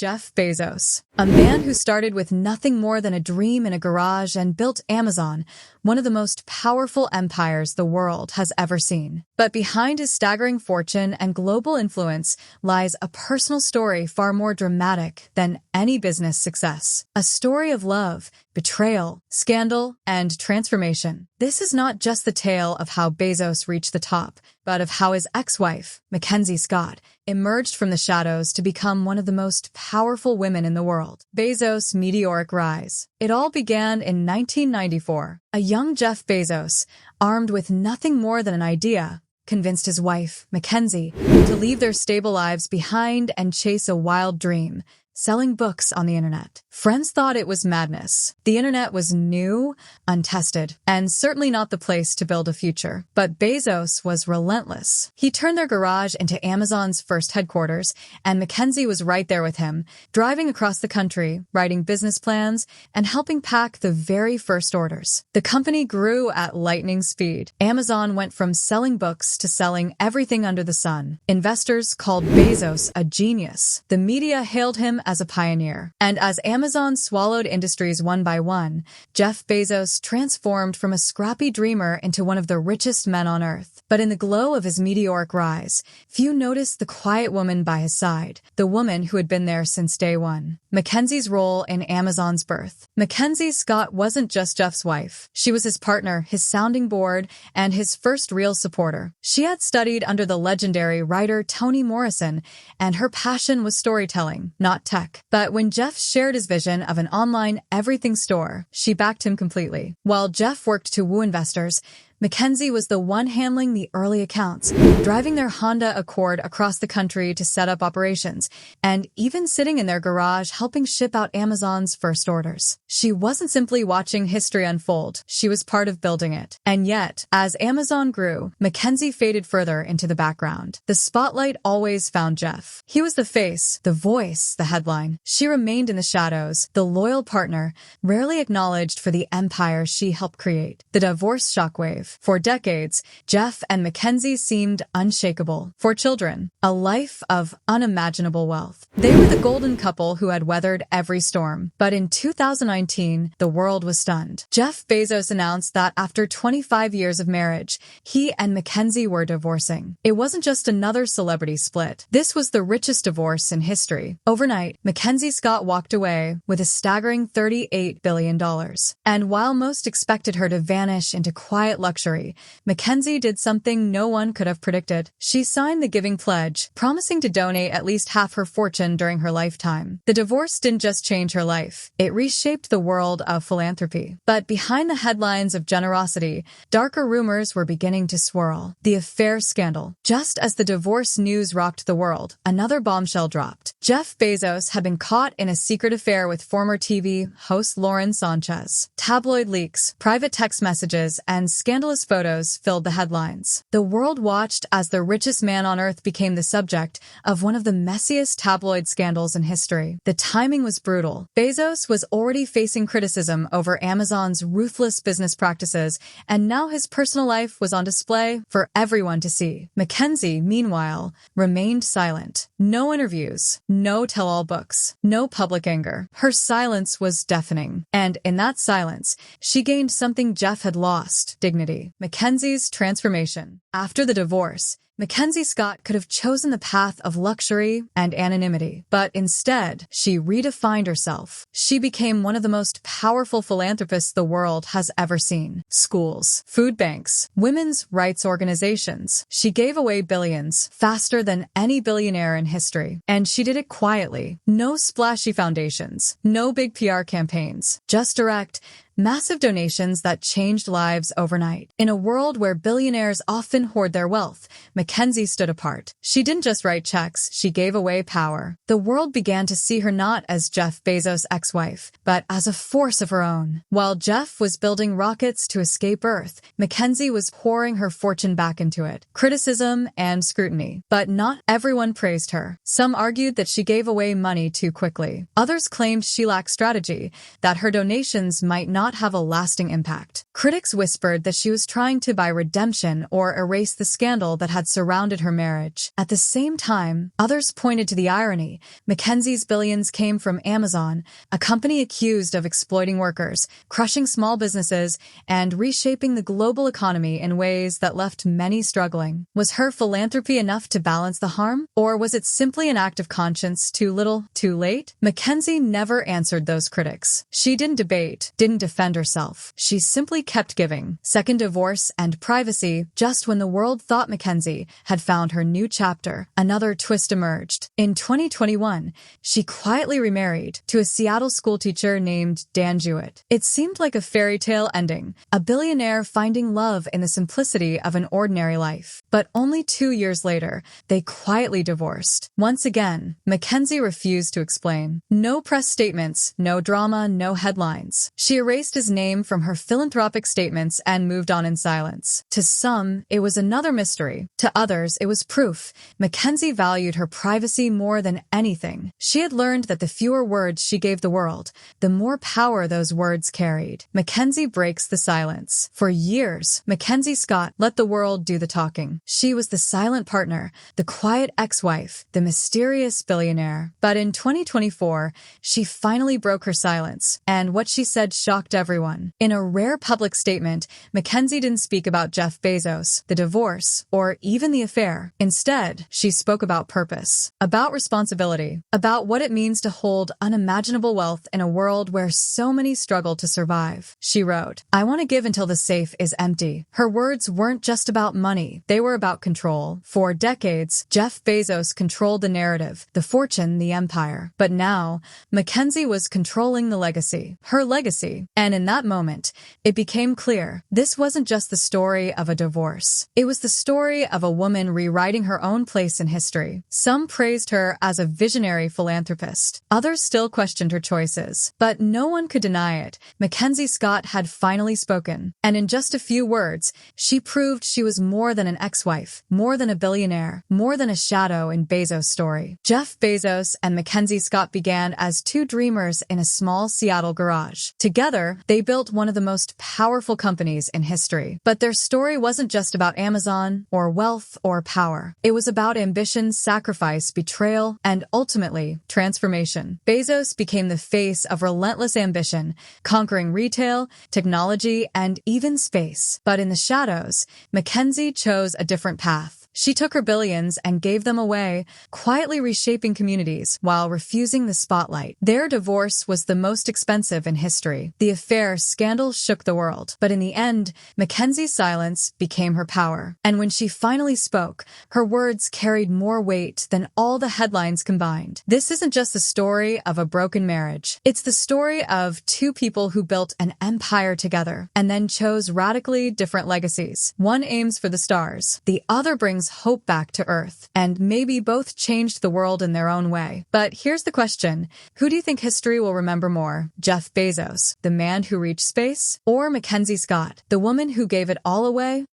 Jeff Bezos, a man who started with nothing more than a dream in a garage and built Amazon, one of the most powerful empires the world has ever seen. But behind his staggering fortune and global influence lies a personal story far more dramatic than any business success. A story of love, betrayal, scandal, and transformation. This is not just the tale of how Bezos reached the top, but of how his ex-wife, MacKenzie Scott, emerged from the shadows to become one of the most powerful women in the world. Bezos' meteoric rise. It all began in 1994. A young Jeff Bezos, armed with nothing more than an idea, convinced his wife, MacKenzie, to leave their stable lives behind and chase a wild dream, selling books on the internet. Friends thought it was madness. The internet was new, untested, and certainly not the place to build a future. But Bezos was relentless. He turned their garage into Amazon's first headquarters, and MacKenzie was right there with him, driving across the country, writing business plans, and helping pack the very first orders. The company grew at lightning speed. Amazon went from selling books to selling everything under the sun. Investors called Bezos a genius. The media hailed him as a pioneer. And as Amazon swallowed industries one by one, Jeff Bezos transformed from a scrappy dreamer into one of the richest men on earth. But in the glow of his meteoric rise, few noticed the quiet woman by his side, the woman who had been there since day one. MacKenzie's role in Amazon's birth. MacKenzie Scott wasn't just Jeff's wife. She was his partner, his sounding board, and his first real supporter. She had studied under the legendary writer Toni Morrison, and her passion was storytelling, not tech. But when Jeff shared his vision of an online everything store, she backed him completely. While Jeff worked to woo investors, MacKenzie was the one handling the early accounts, driving their Honda Accord across the country to set up operations, and even sitting in their garage helping ship out Amazon's first orders. She wasn't simply watching history unfold, she was part of building it. And yet, as Amazon grew, MacKenzie faded further into the background. The spotlight always found Jeff. He was the face, the voice, the headline. She remained in the shadows, the loyal partner, rarely acknowledged for the empire she helped create. The divorce shockwave. For decades, Jeff and MacKenzie seemed unshakable. For children, a life of unimaginable wealth. They were the golden couple who had weathered every storm. But in 2019, the world was stunned. Jeff Bezos announced that after 25 years of marriage, he and MacKenzie were divorcing. It wasn't just another celebrity split. This was the richest divorce in history. Overnight, MacKenzie Scott walked away with a staggering $38 billion. And while most expected her to vanish into quiet luxury, MacKenzie did something no one could have predicted. She signed the Giving Pledge, promising to donate at least half her fortune during her lifetime. The divorce didn't just change her life, it reshaped the world of philanthropy. But behind the headlines of generosity, darker rumors were beginning to swirl. The affair scandal. Just as the divorce news rocked the world, another bombshell dropped. Jeff Bezos had been caught in a secret affair with former TV host Lauren Sánchez. Tabloid leaks, private text messages, and scandalous photos filled the headlines. The world watched as the richest man on earth became the subject of one of the messiest tabloid scandals in history. The timing was brutal. Bezos was already facing criticism over Amazon's ruthless business practices, and now his personal life was on display for everyone to see. MacKenzie, meanwhile, remained silent. No interviews, no tell-all books, no public anger. Her silence was deafening. And in that silence, she gained something Jeff had lost: dignity. MacKenzie's transformation. After the divorce, MacKenzie Scott could have chosen the path of luxury and anonymity, but instead, she redefined herself. She became one of the most powerful philanthropists the world has ever seen. Schools, food banks, women's rights organizations. She gave away billions, faster than any billionaire in history. And she did it quietly. No splashy foundations, no big PR campaigns, just direct, massive donations that changed lives overnight. In a world where billionaires often hoard their wealth, MacKenzie stood apart. She didn't just write checks, she gave away power. The world began to see her not as Jeff Bezos' ex-wife, but as a force of her own. While Jeff was building rockets to escape Earth, MacKenzie was pouring her fortune back into it. Criticism and scrutiny. But not everyone praised her. Some argued that she gave away money too quickly. Others claimed she lacked strategy, that her donations might not not have a lasting impact. Critics whispered that she was trying to buy redemption or erase the scandal that had surrounded her marriage. At the same time, others pointed to the irony. McKenzie's billions came from Amazon, a company accused of exploiting workers, crushing small businesses, and reshaping the global economy in ways that left many struggling. Was her philanthropy enough to balance the harm? Or was it simply an act of conscience, too little, too late? McKenzie never answered those critics. She didn't debate, didn't defend herself. She simply kept giving. Second divorce and privacy. Just when the world thought McKenzie had found her new chapter, another twist emerged. In 2021, she quietly remarried to a Seattle schoolteacher named Dan Jewett. It seemed like a fairy tale ending, a billionaire finding love in the simplicity of an ordinary life. But only 2 years later, they quietly divorced. Once again, McKenzie refused to explain. No press statements, no drama, no headlines. She erased his name from her philanthropic statements and moved on in silence. To some, it was another mystery. To others, it was proof. McKenzie valued her privacy more than anything. She had learned that the fewer words she gave the world, the more power those words carried. McKenzie breaks the silence. For years, MacKenzie Scott let the world do the talking. She was the silent partner, the quiet ex-wife, the mysterious billionaire. But in 2024, she finally broke her silence, and what she said shocked everyone. In a rare public statement, McKenzie didn't speak about Jeff Bezos, the divorce, or even the affair. Instead, she spoke about purpose, about responsibility, about what it means to hold unimaginable wealth in a world where so many struggle to survive. She wrote, "I want to give until the safe is empty." Her words weren't just about money, they were about control. For decades, Jeff Bezos controlled the narrative, the fortune, the empire. But now, McKenzie was controlling the legacy, her legacy. And in that moment, it became clear, this wasn't just the story of a divorce. It was the story of a woman rewriting her own place in history. Some praised her as a visionary philanthropist. Others still questioned her choices. But no one could deny it. MacKenzie Scott had finally spoken. And in just a few words, she proved she was more than an ex-wife, more than a billionaire, more than a shadow in Bezos' story. Jeff Bezos and MacKenzie Scott began as two dreamers in a small Seattle garage. Together, they built one of the most powerful companies in history. But their story wasn't just about Amazon, or wealth, or power. It was about ambition, sacrifice, betrayal, and ultimately, transformation. Bezos became the face of relentless ambition, conquering retail, technology, and even space. But in the shadows, McKenzie chose a different path. She took her billions and gave them away, quietly reshaping communities while refusing the spotlight. Their divorce was the most expensive in history. The affair scandal shook the world. But in the end, McKenzie's silence became her power. And when she finally spoke, her words carried more weight than all the headlines combined. This isn't just the story of a broken marriage. It's the story of two people who built an empire together and then chose radically different legacies. One aims for the stars. The other brings hope back to Earth. And maybe both changed the world in their own way. But here's the question. Who do you think history will remember more? Jeff Bezos, the man who reached space? Or MacKenzie Scott, the woman who gave it all away?